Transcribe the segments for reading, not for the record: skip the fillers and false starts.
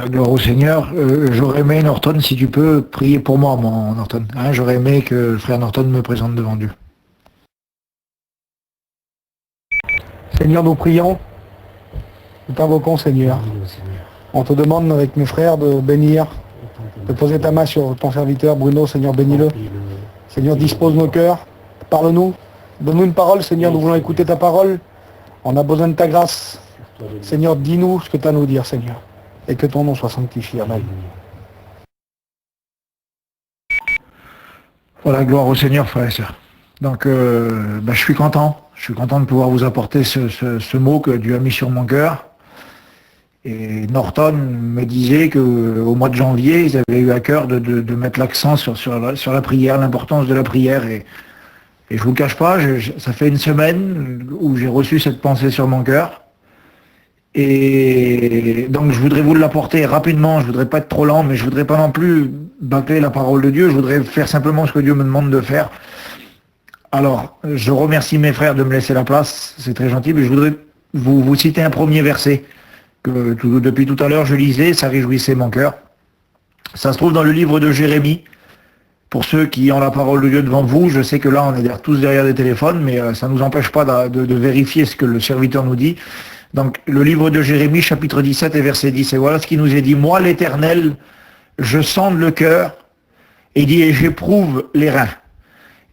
La gloire au Seigneur. J'aurais aimé, Norton, si tu peux prier pour moi, mon Norton. Hein, j'aurais aimé que le frère Norton me présente devant Dieu. Seigneur, nous prions, nous t'invoquons, Seigneur. On te demande avec mes frères de bénir, de poser ta main sur ton serviteur Bruno, Seigneur, bénis-le. Seigneur, dispose nos cœurs, parle-nous, donne-nous une parole, Seigneur, nous voulons écouter ta parole. On a besoin de ta grâce. Seigneur, dis-nous ce que tu as à nous dire, Seigneur, et que ton nom soit sanctifié. Amen. Voilà, gloire au Seigneur, frères et sœurs. Donc, je suis content. Je suis content de pouvoir vous apporter ce mot que Dieu a mis sur mon cœur. Et Norton me disait qu'au mois de janvier, ils avaient eu à cœur de mettre l'accent sur la prière, l'importance de la prière. Et je vous le cache pas, ça fait une semaine où j'ai reçu cette pensée sur mon cœur. Et donc je voudrais vous l'apporter rapidement, je voudrais pas être trop lent, mais je voudrais pas non plus bâcler la parole de Dieu, je voudrais faire simplement ce que Dieu me demande de faire. Alors, je remercie mes frères de me laisser la place, c'est très gentil, mais je voudrais vous citer un premier verset que depuis tout à l'heure je lisais, ça réjouissait mon cœur. Ça se trouve dans le livre de Jérémie. Pour ceux qui ont la parole de Dieu devant vous, je sais que là on est tous derrière des téléphones, mais ça ne nous empêche pas de vérifier ce que le serviteur nous dit. Donc le livre de Jérémie, chapitre 17 et verset 10, et voilà ce qui nous est dit. Moi l'Éternel, je sonde le cœur, et dit, et j'éprouve les reins.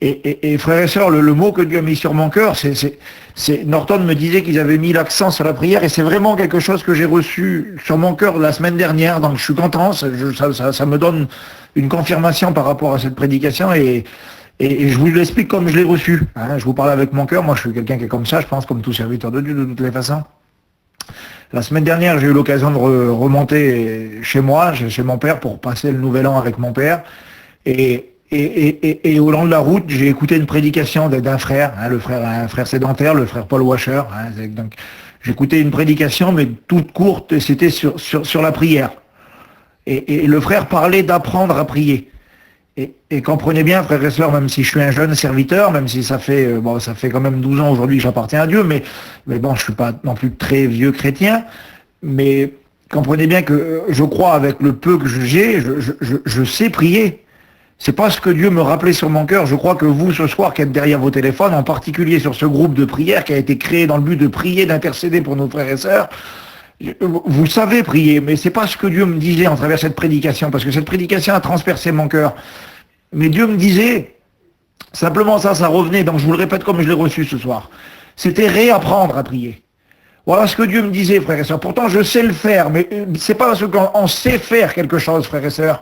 Et frères et sœurs, le mot que Dieu a mis sur mon cœur, Norton me disait qu'ils avaient mis l'accent sur la prière, et c'est vraiment quelque chose que j'ai reçu sur mon cœur la semaine dernière, donc je suis content, ça me donne une confirmation par rapport à cette prédication, et je vous l'explique comme je l'ai reçu. Hein, je vous parle avec mon cœur, moi je suis quelqu'un qui est comme ça, je pense, comme tout serviteur de Dieu de toutes les façons. La semaine dernière, j'ai eu l'occasion de remonter chez moi, chez mon père, pour passer le nouvel an avec mon père, et au long de la route, j'ai écouté une prédication d'un frère, hein, un frère sédentaire, le frère Paul Washer. Hein, donc, j'ai écouté une prédication, mais toute courte, et c'était sur la prière. Et le frère parlait d'apprendre à prier. Et comprenez bien, frères et sœurs, même si je suis un jeune serviteur, même si ça fait quand même 12 ans aujourd'hui que j'appartiens à Dieu, mais bon, je suis pas non plus très vieux chrétien, mais comprenez bien que je crois avec le peu que j'ai, je sais prier. C'est pas ce que Dieu me rappelait sur mon cœur. Je crois que vous, ce soir, qui êtes derrière vos téléphones, en particulier sur ce groupe de prière qui a été créé dans le but de prier, d'intercéder pour nos frères et sœurs, vous savez prier, mais c'est pas ce que Dieu me disait en travers cette prédication, parce que cette prédication a transpercé mon cœur. Mais Dieu me disait, simplement ça revenait, donc je vous le répète comme je l'ai reçu ce soir. C'était réapprendre à prier. Voilà ce que Dieu me disait, frères et sœurs. Pourtant, je sais le faire, mais c'est pas parce qu'on sait faire quelque chose, frères et sœurs,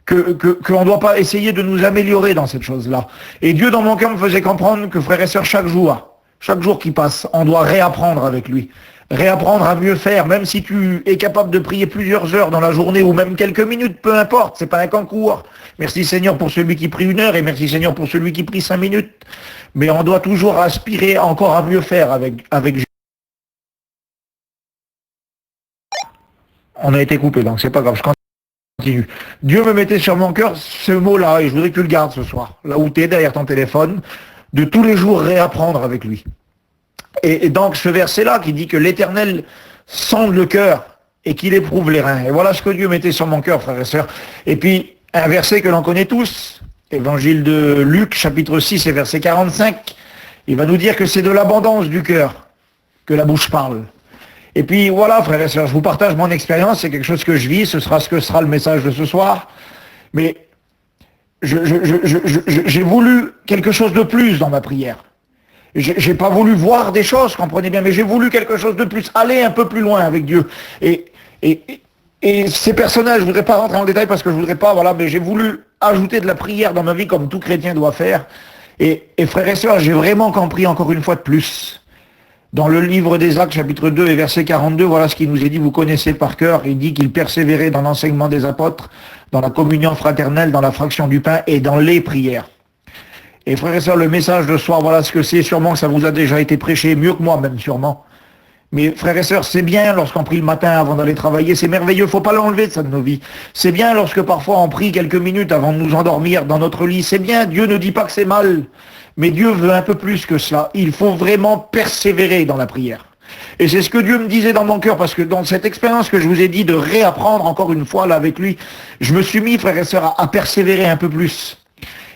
qu'on ne doit pas essayer de nous améliorer dans cette chose-là. Et Dieu, dans mon cœur, me faisait comprendre que, frères et sœurs, chaque jour qui passe, on doit réapprendre avec lui. Réapprendre à mieux faire, même si tu es capable de prier plusieurs heures dans la journée, ou même quelques minutes, peu importe, c'est pas un concours. Merci Seigneur pour celui qui prie 1 heure, et merci Seigneur pour celui qui prie 5 minutes. Mais on doit toujours aspirer encore à mieux faire avec Jésus. On a été coupé, donc c'est pas grave, je continue. Dieu me mettait sur mon cœur ce mot-là, et je voudrais que tu le gardes ce soir, là où tu es derrière ton téléphone, de tous les jours réapprendre avec lui. Et donc ce verset-là qui dit que l'Éternel sonde le cœur et qu'il éprouve les reins. Et voilà ce que Dieu mettait sur mon cœur, frères et sœurs. Et puis un verset que l'on connaît tous, Évangile de Luc, chapitre 6 et verset 45, il va nous dire que c'est de l'abondance du cœur que la bouche parle. Et puis voilà, frères et sœurs, je vous partage mon expérience, c'est quelque chose que je vis, ce sera ce que sera le message de ce soir. Mais j'ai voulu quelque chose de plus dans ma prière. J'ai pas voulu voir des choses, comprenez bien, mais j'ai voulu quelque chose de plus, aller un peu plus loin avec Dieu. Et ces personnages, je voudrais pas rentrer en détail parce que je voudrais pas, voilà, mais j'ai voulu ajouter de la prière dans ma vie comme tout chrétien doit faire. Et frères et sœurs, j'ai vraiment compris encore une fois de plus. Dans le livre des Actes, chapitre 2 et verset 42, voilà ce qu'il nous est dit, vous connaissez par cœur, il dit qu'il persévérait dans l'enseignement des apôtres, dans la communion fraternelle, dans la fraction du pain et dans les prières. Et frères et sœurs, le message de ce soir, voilà ce que c'est, sûrement que ça vous a déjà été prêché, mieux que moi même sûrement. Mais frères et sœurs, c'est bien lorsqu'on prie le matin avant d'aller travailler, c'est merveilleux, faut pas l'enlever de ça de nos vies. C'est bien lorsque parfois on prie quelques minutes avant de nous endormir dans notre lit, c'est bien, Dieu ne dit pas que c'est mal, mais Dieu veut un peu plus que cela. Il faut vraiment persévérer dans la prière. Et c'est ce que Dieu me disait dans mon cœur, parce que dans cette expérience que je vous ai dit de réapprendre encore une fois là avec lui, je me suis mis, frères et sœurs, à persévérer un peu plus.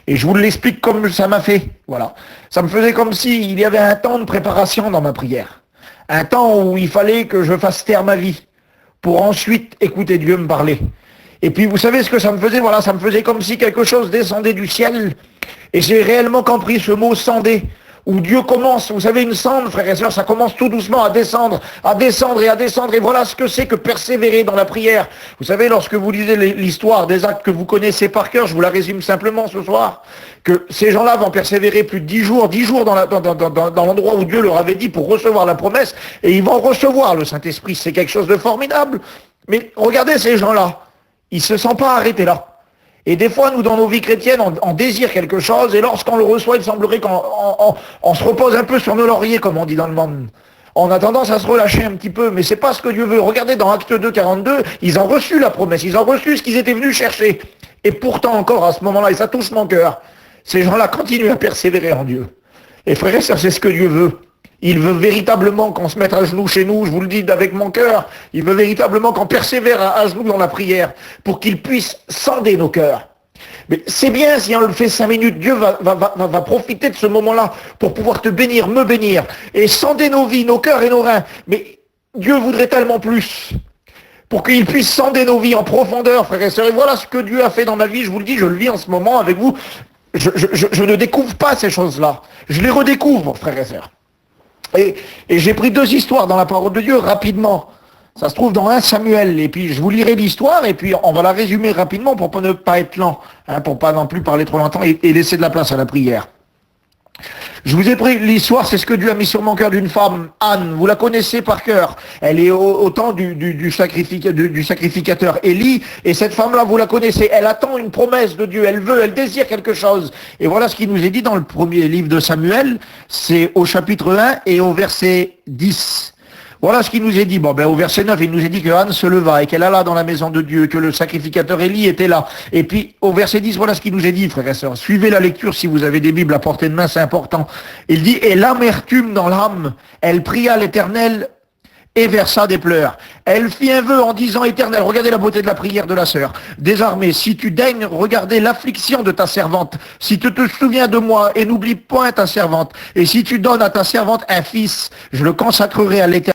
Et je vous l'explique comme ça m'a fait. Voilà. Ça me faisait comme s'il y avait un temps de préparation dans ma prière. Un temps où il fallait que je fasse taire ma vie pour ensuite écouter Dieu me parler. Et puis vous savez ce que ça me faisait? Voilà, ça me faisait comme si quelque chose descendait du ciel. Et j'ai réellement compris ce mot sonder, où Dieu commence, vous savez, une cendre, frères et sœurs, ça commence tout doucement à descendre et à descendre. Et voilà ce que c'est que persévérer dans la prière. Vous savez, lorsque vous lisez l'histoire des actes que vous connaissez par cœur, je vous la résume simplement ce soir, que ces gens-là vont persévérer plus de 10 jours dans l'endroit où Dieu leur avait dit pour recevoir la promesse, et ils vont recevoir le Saint-Esprit. C'est quelque chose de formidable. Mais regardez ces gens-là, ils ne se sont pas arrêtés là. Et des fois, nous, dans nos vies chrétiennes, on désire quelque chose, et lorsqu'on le reçoit, il semblerait qu'on se repose un peu sur nos lauriers, comme on dit dans le monde. On a tendance à se relâcher un petit peu, mais c'est pas ce que Dieu veut. Regardez dans Acte 2, 42, ils ont reçu la promesse, ils ont reçu ce qu'ils étaient venus chercher. Et pourtant encore, à ce moment-là, et ça touche mon cœur, ces gens-là continuent à persévérer en Dieu. Et frères et sœurs, c'est ce que Dieu veut. Il veut véritablement qu'on se mette à genoux chez nous, je vous le dis avec mon cœur. Il veut véritablement qu'on persévère à genoux dans la prière pour qu'il puisse sonder nos cœurs. Mais c'est bien si on le fait 5 minutes, Dieu va profiter de ce moment-là pour pouvoir te bénir, me bénir, et sonder nos vies, nos cœurs et nos reins. Mais Dieu voudrait tellement plus pour qu'il puisse sonder nos vies en profondeur, frères et sœurs. Et voilà ce que Dieu a fait dans ma vie, je vous le dis, je le vis en ce moment avec vous. Je ne découvre pas ces choses-là, je les redécouvre, frères et sœurs. Et j'ai pris 2 histoires dans la parole de Dieu rapidement. Ça se trouve dans 1 Samuel. Et puis je vous lirai l'histoire et puis on va la résumer rapidement pour ne pas être lent, pour pas non plus parler trop longtemps et laisser de la place à la prière. Je vous ai pris l'histoire, c'est ce que Dieu a mis sur mon cœur d'une femme, Anne, vous la connaissez par cœur. Elle est au temps du sacrificateur Élie, et cette femme-là, vous la connaissez, elle attend une promesse de Dieu, elle désire quelque chose. Et voilà ce qui nous est dit dans le premier livre de Samuel, c'est au chapitre 1 et au verset 10. Voilà ce qu'il nous est dit. Bon, au verset 9, il nous est dit que Anne se leva et qu'elle alla dans la maison de Dieu, que le sacrificateur Élie était là. Et puis, au verset 10, voilà ce qu'il nous est dit, frères et sœurs. Suivez la lecture si vous avez des Bibles à portée de main, c'est important. Il dit, et l'amertume dans l'âme, elle pria l'Éternel et versa des pleurs. Elle fit un vœu en disant, Éternel, regardez la beauté de la prière de la sœur. Désormais, si tu daignes regarder l'affliction de ta servante, si tu te souviens de moi et n'oublie point ta servante, et si tu donnes à ta servante un fils, je le consacrerai à l'Éternel.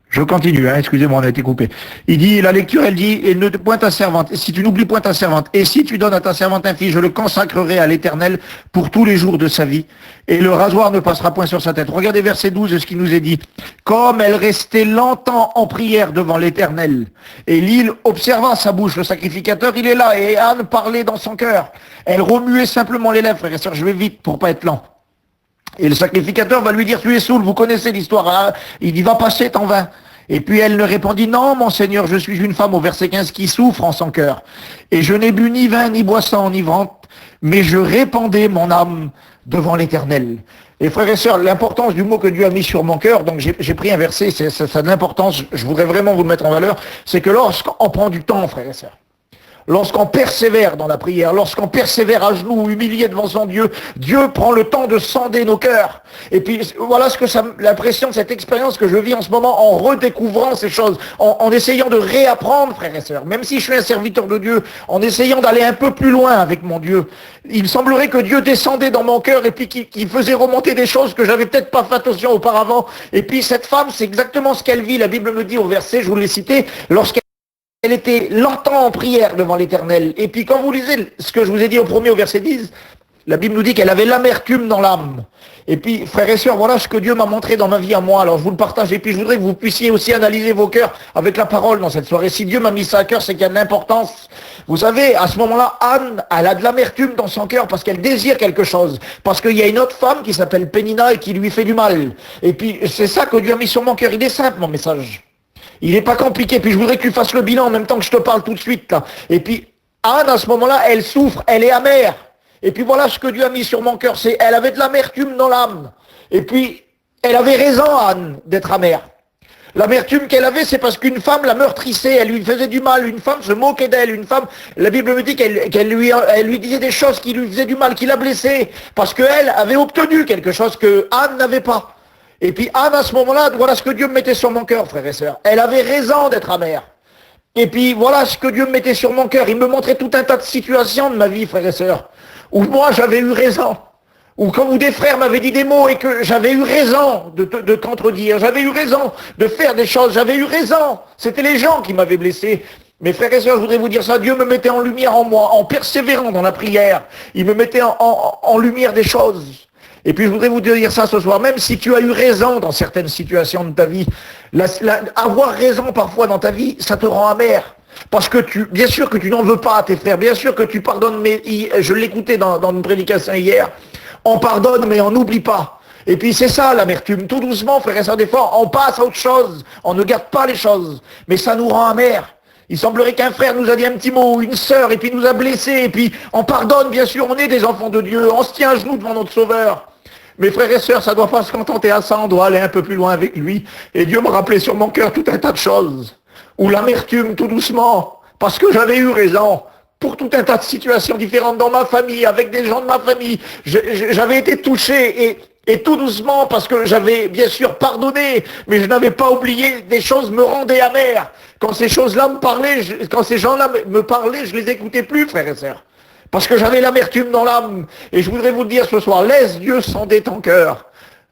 Je continue, excusez-moi, on a été coupé. Il dit, la lecture, elle dit, et ne point ta servante, si tu n'oublies point ta servante, et si tu donnes à ta servante un fils, je le consacrerai à l'Éternel pour tous les jours de sa vie, et le rasoir ne passera point sur sa tête. Regardez verset 12, ce qui nous est dit. Comme elle restait longtemps en prière devant l'Éternel, et l'île observa sa bouche, le sacrificateur, il est là, et Anne parlait dans son cœur. Elle remuait simplement les lèvres, frères et sœurs, je vais vite pour pas être lent. Et le sacrificateur va lui dire, tu es saoul, vous connaissez l'histoire, hein? Il dit, va passer ton vin. Et puis elle ne répondit, non, mon Seigneur, je suis une femme, au verset 15, qui souffre en son cœur. Et je n'ai bu ni vin, ni boisson enivrante, mais je répandais mon âme devant l'Éternel. Et frères et sœurs, l'importance du mot que Dieu a mis sur mon cœur, donc j'ai pris un verset, ça a de l'importance, je voudrais vraiment vous le mettre en valeur, c'est que lorsqu'on prend du temps, frères et sœurs, lorsqu'on persévère dans la prière, lorsqu'on persévère à genoux, humilié devant son Dieu, Dieu prend le temps de sonder nos cœurs. Et puis voilà ce que l'impression de cette expérience que je vis en ce moment en redécouvrant ces choses, en essayant de réapprendre, frères et sœurs, même si je suis un serviteur de Dieu, en essayant d'aller un peu plus loin avec mon Dieu. Il semblerait que Dieu descendait dans mon cœur et puis qu'il faisait remonter des choses que j'avais peut-être pas fait attention auparavant. Et puis cette femme, c'est exactement ce qu'elle vit. La Bible me dit au verset, je vous l'ai cité, elle était longtemps en prière devant l'Éternel. Et puis quand vous lisez ce que je vous ai dit au premier, au verset 10, la Bible nous dit qu'elle avait l'amertume dans l'âme. Et puis, frères et sœurs, voilà ce que Dieu m'a montré dans ma vie à moi. Alors je vous le partage. Et puis je voudrais que vous puissiez aussi analyser vos cœurs avec la parole dans cette soirée. Si Dieu m'a mis ça à cœur, c'est qu'il y a de l'importance. Vous savez, à ce moment-là, Anne, elle a de l'amertume dans son cœur parce qu'elle désire quelque chose. Parce qu'il y a une autre femme qui s'appelle Pénina et qui lui fait du mal. Et puis c'est ça que Dieu a mis sur mon cœur. Il est simple, mon message. Il n'est pas compliqué, puis je voudrais que tu fasses le bilan en même temps que je te parle tout de suite. Là. Et puis, Anne, à ce moment-là, elle souffre, elle est amère. Et puis voilà ce que Dieu a mis sur mon cœur, c'est elle avait de l'amertume dans l'âme. Et puis, elle avait raison, Anne, d'être amère. L'amertume qu'elle avait, c'est parce qu'une femme la meurtrissait, elle lui faisait du mal, une femme se moquait d'elle, une femme, la Bible me dit qu'elle lui disait des choses qui lui faisaient du mal, qui la blessait, parce qu'elle avait obtenu quelque chose que Anne n'avait pas. Et puis Anne, à ce moment-là, voilà ce que Dieu me mettait sur mon cœur, frères et sœurs. Elle avait raison d'être amère. Et puis voilà ce que Dieu me mettait sur mon cœur. Il me montrait tout un tas de situations de ma vie, frères et sœurs, où moi j'avais eu raison. Ou quand des frères m'avaient dit des mots et que j'avais eu raison de contredire, j'avais eu raison de faire des choses, j'avais eu raison. C'était les gens qui m'avaient blessé. Mes frères et sœurs, je voudrais vous dire ça, Dieu me mettait en lumière en moi, en persévérant dans la prière. Il me mettait en lumière des choses. Et puis je voudrais vous dire ça ce soir, même si tu as eu raison dans certaines situations de ta vie, avoir raison parfois dans ta vie, ça te rend amer. Parce que bien sûr que tu n'en veux pas à tes frères, bien sûr que tu pardonnes, mais je l'écoutais dans une prédication hier, on pardonne mais on n'oublie pas. Et puis c'est ça l'amertume, tout doucement frères et sœurs, des fois on passe à autre chose, on ne garde pas les choses, mais ça nous rend amer. Il semblerait qu'un frère nous a dit un petit mot, une sœur, et puis nous a blessés, et puis on pardonne, bien sûr, on est des enfants de Dieu, on se tient à genoux devant notre Sauveur. Mes frères et sœurs, ça ne doit pas se contenter à ça, on doit aller un peu plus loin avec lui. Et Dieu me rappelait sur mon cœur tout un tas de choses, où l'amertume, tout doucement, parce que j'avais eu raison, pour tout un tas de situations différentes dans ma famille, avec des gens de ma famille, j'avais été touché, et tout doucement, parce que j'avais bien sûr pardonné, mais je n'avais pas oublié, des choses me rendaient amer. Quand ces choses-là me parlaient, quand ces gens-là me parlaient, je les écoutais plus, frères et sœurs. Parce que j'avais l'amertume dans l'âme. Et je voudrais vous le dire ce soir, laisse Dieu sonder ton cœur.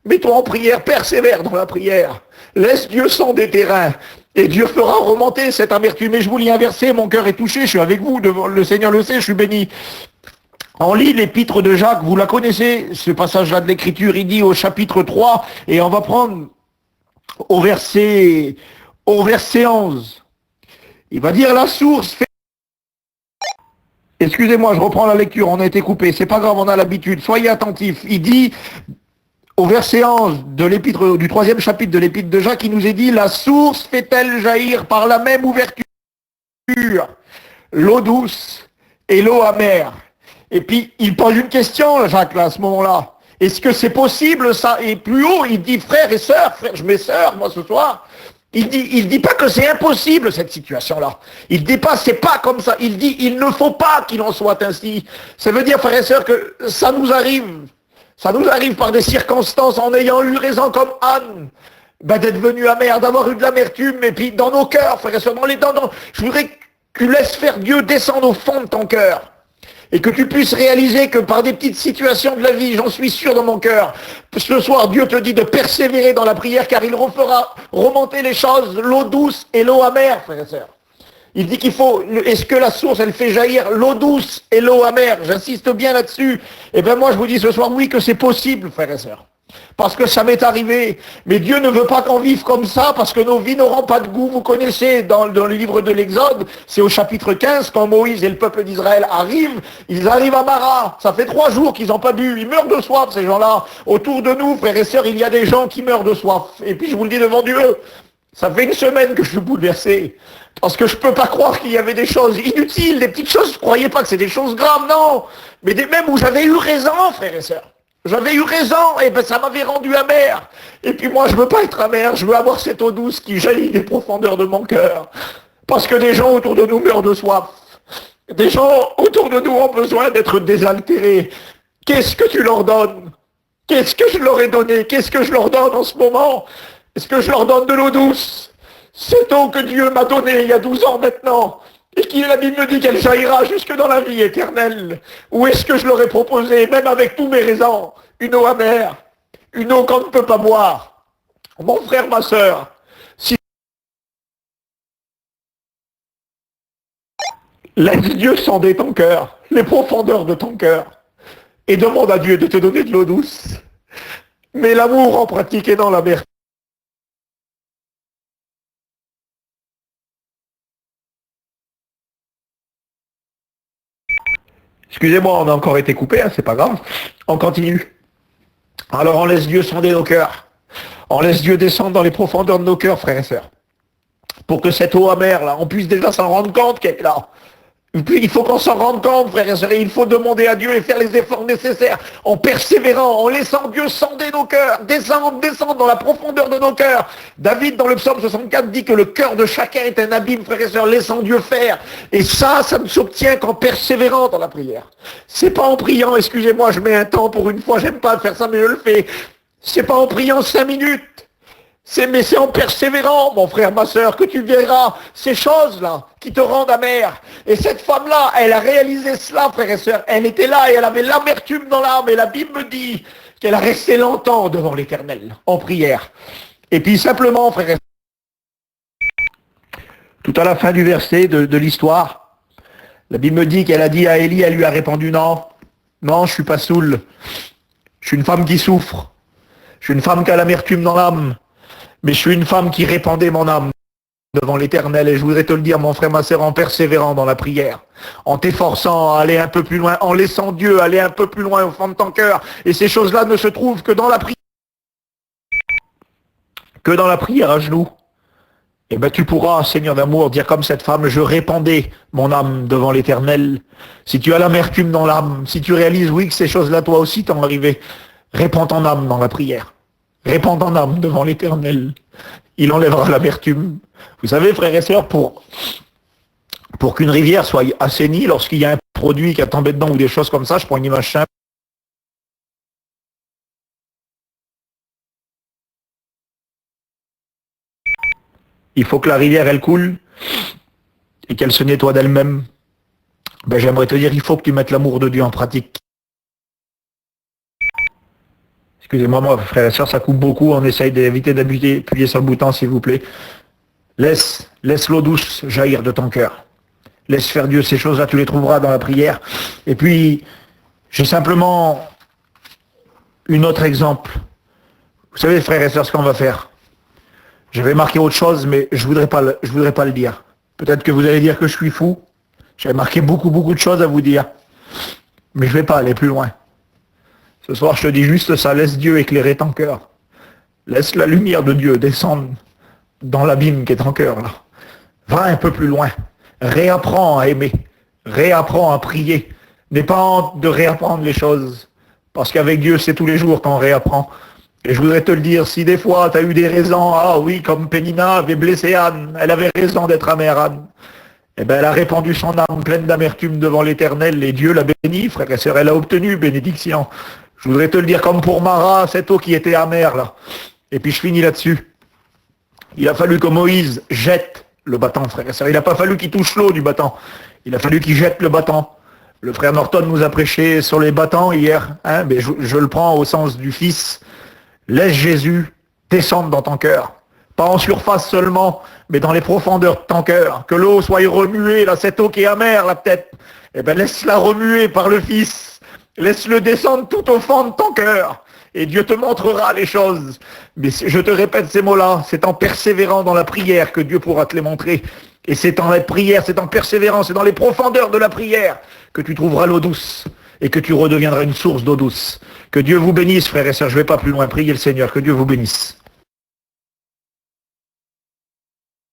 Mets-toi en prière, persévère dans la prière. Laisse Dieu sonder tes reins. Et Dieu fera remonter cette amertume. Et je vous lis un verset, mon cœur est touché, je suis avec vous, le Seigneur le sait, je suis béni. On lit l'épître de Jacques, vous la connaissez, ce passage-là de l'Écriture, il dit au chapitre 3, et on va prendre au verset 11. Il va dire la source fait... Excusez-moi, je reprends la lecture, on a été coupé, c'est pas grave, on a l'habitude, soyez attentifs. Il dit, au verset 11 de l'épître, du 3e chapitre de l'épître de Jacques, il nous est dit, la source fait-elle jaillir par la même ouverture l'eau douce et l'eau amère? Et puis, il pose une question, Jacques, là, à ce moment-là. Est-ce que c'est possible, ça? Et plus haut, il dit, frères et sœurs, je mets sœurs, moi, ce soir. Il dit pas que c'est impossible, cette situation-là. Il dit pas, c'est pas comme ça. Il dit, il ne faut pas qu'il en soit ainsi. Ça veut dire, frères et sœurs, que ça nous arrive. Ça nous arrive par des circonstances, en ayant eu raison comme Anne, d'être venu amer, d'avoir eu de l'amertume, et puis dans nos cœurs, frères et sœurs, dans les dents, je voudrais que tu laisses faire Dieu descendre au fond de ton cœur. Et que tu puisses réaliser que par des petites situations de la vie, j'en suis sûr dans mon cœur, ce soir, Dieu te dit de persévérer dans la prière, car il refera remonter les choses, l'eau douce et l'eau amère, frères et sœurs. Il dit qu'il faut, est-ce que la source, elle fait jaillir l'eau douce et l'eau amère? J'insiste bien là-dessus. Et bien moi, je vous dis ce soir, oui, que c'est possible, frères et sœurs. Parce que ça m'est arrivé. Mais Dieu ne veut pas qu'on vive comme ça, parce que nos vies n'auront pas de goût. Vous connaissez, dans le livre de l'Exode, c'est au chapitre 15, quand Moïse et le peuple d'Israël arrivent, ils arrivent à Mara. Ça fait 3 jours qu'ils n'ont pas bu. Ils meurent de soif, ces gens-là. Autour de nous, frères et sœurs, il y a des gens qui meurent de soif. Et puis je vous le dis devant Dieu, ça fait 1 semaine que je suis bouleversé. Parce que je peux pas croire qu'il y avait des choses inutiles, des petites choses. Je ne croyais pas que c'est des choses graves, non. Mais même où j'avais eu raison, frères et sœurs. J'avais eu raison, et ben ça m'avait rendu amer. Et puis moi, je veux pas être amer, je veux avoir cette eau douce qui jaillit des profondeurs de mon cœur. Parce que des gens autour de nous meurent de soif. Des gens autour de nous ont besoin d'être désaltérés. Qu'est-ce que tu leur donnes? Qu'est-ce que je leur ai donné? Qu'est-ce que je leur donne en ce moment? Est-ce que je leur donne de l'eau douce? Cette eau que Dieu m'a donnée il y a 12 ans maintenant, et qui, la Bible me dit qu'elle jaillira jusque dans la vie éternelle. Ou est-ce que je leur ai proposé, même avec tous mes raisons, une eau amère, une eau qu'on ne peut pas boire? Mon frère, ma sœur, si laisse Dieu sonder ton cœur, les profondeurs de ton cœur, et demande à Dieu de te donner de l'eau douce. Mais l'amour en pratique est dans la mer. Excusez-moi, on a encore été coupé, hein, c'est pas grave. On continue. Alors on laisse Dieu sonder nos cœurs. On laisse Dieu descendre dans les profondeurs de nos cœurs, frères et sœurs. Pour que cette eau amère, là, on puisse déjà s'en rendre compte qu'elle est là. Il faut qu'on s'en rende compte, frères et sœurs, et il faut demander à Dieu et faire les efforts nécessaires en persévérant, en laissant Dieu sonder nos cœurs, descendre dans la profondeur de nos cœurs. David, dans le psaume 64, dit que le cœur de chacun est un abîme, frères et sœurs, laissant Dieu faire. Et ça ne s'obtient qu'en persévérant dans la prière. C'est pas en priant, excusez-moi, je mets un temps pour une fois, j'aime pas faire ça, mais je le fais. C'est pas en priant 5 minutes. Mais c'est en persévérant, mon frère, ma sœur, que tu verras ces choses-là qui te rendent amer. Et cette femme-là, elle a réalisé cela, frère et sœur. Elle était là et elle avait l'amertume dans l'âme. Et la Bible me dit qu'elle a resté longtemps devant l'Éternel, en prière. Et puis simplement, frère et sœur, tout à la fin du verset de l'histoire, la Bible me dit qu'elle a dit à Élie, elle lui a répondu, non, je suis pas saoul. Je suis une femme qui souffre. Je suis une femme qui a l'amertume dans l'âme. Mais je suis une femme qui répandait mon âme devant l'Éternel. Et je voudrais te le dire, mon frère, ma sœur, en persévérant dans la prière, en t'efforçant à aller un peu plus loin, en laissant Dieu aller un peu plus loin au fond de ton cœur. Et ces choses-là ne se trouvent que dans la prière à genoux. Eh bien, tu pourras, Seigneur d'amour, dire comme cette femme, je répandais mon âme devant l'Éternel. Si tu as l'amertume dans l'âme, si tu réalises, oui, que ces choses-là, toi aussi, t'en arrivé, répands ton âme dans la prière. Répands ton âme devant l'Éternel. Il enlèvera l'amertume. Vous savez, frères et sœurs, pour qu'une rivière soit assainie, lorsqu'il y a un produit qui a tombé dedans ou des choses comme ça, je prends une image simple. Il faut que la rivière, elle coule et qu'elle se nettoie d'elle-même. Ben, j'aimerais te dire, il faut que tu mettes l'amour de Dieu en pratique. Excusez-moi, moi, frère et sœur, ça coupe beaucoup. On essaye d'éviter d'appuyer sur le bouton, s'il vous plaît. Laisse l'eau douce jaillir de ton cœur. Laisse faire Dieu ces choses-là, tu les trouveras dans la prière. Et puis, j'ai simplement un autre exemple. Vous savez, frères et sœurs, ce qu'on va faire. Je vais marquer autre chose, mais je voudrais pas le dire. Peut-être que vous allez dire que je suis fou. J'ai marqué beaucoup de choses à vous dire. Mais je vais pas aller plus loin. Ce soir, je te dis juste ça, laisse Dieu éclairer ton cœur. Laisse la lumière de Dieu descendre dans l'abîme qui est ton cœur, là. Va un peu plus loin. Réapprends à aimer. Réapprends à prier. N'aie pas honte de réapprendre les choses. Parce qu'avec Dieu, c'est tous les jours qu'on réapprend. Et je voudrais te le dire, si des fois tu as eu des raisons, ah oui, comme Pénina avait blessé Anne, elle avait raison d'être amère, Anne. Eh bien, elle a répandu son âme pleine d'amertume devant l'Éternel, et Dieu l'a béni, frère et sœur, elle a obtenu bénédiction. Je voudrais te le dire comme pour Mara, cette eau qui était amère, là. Et puis je finis là-dessus. Il a fallu que Moïse jette le bâton, frère et sœur. Il n'a pas fallu qu'il touche l'eau du bâton. Il a fallu qu'il jette le bâton. Le frère Norton nous a prêché sur les bâtons hier, hein, mais je le prends au sens du Fils. Laisse Jésus descendre dans ton cœur. Pas en surface seulement, mais dans les profondeurs de ton cœur. Que l'eau soit remuée, là, cette eau qui est amère, là, peut-être. Eh bien, laisse-la remuer par le Fils. Laisse-le descendre tout au fond de ton cœur. Et Dieu te montrera les choses. Mais je te répète ces mots-là, c'est en persévérant dans la prière que Dieu pourra te les montrer. Et c'est en la prière, c'est en persévérant, c'est dans les profondeurs de la prière que tu trouveras l'eau douce. Et que tu redeviendras une source d'eau douce. Que Dieu vous bénisse, frères et sœurs. Je ne vais pas plus loin. Priez le Seigneur. Que Dieu vous bénisse.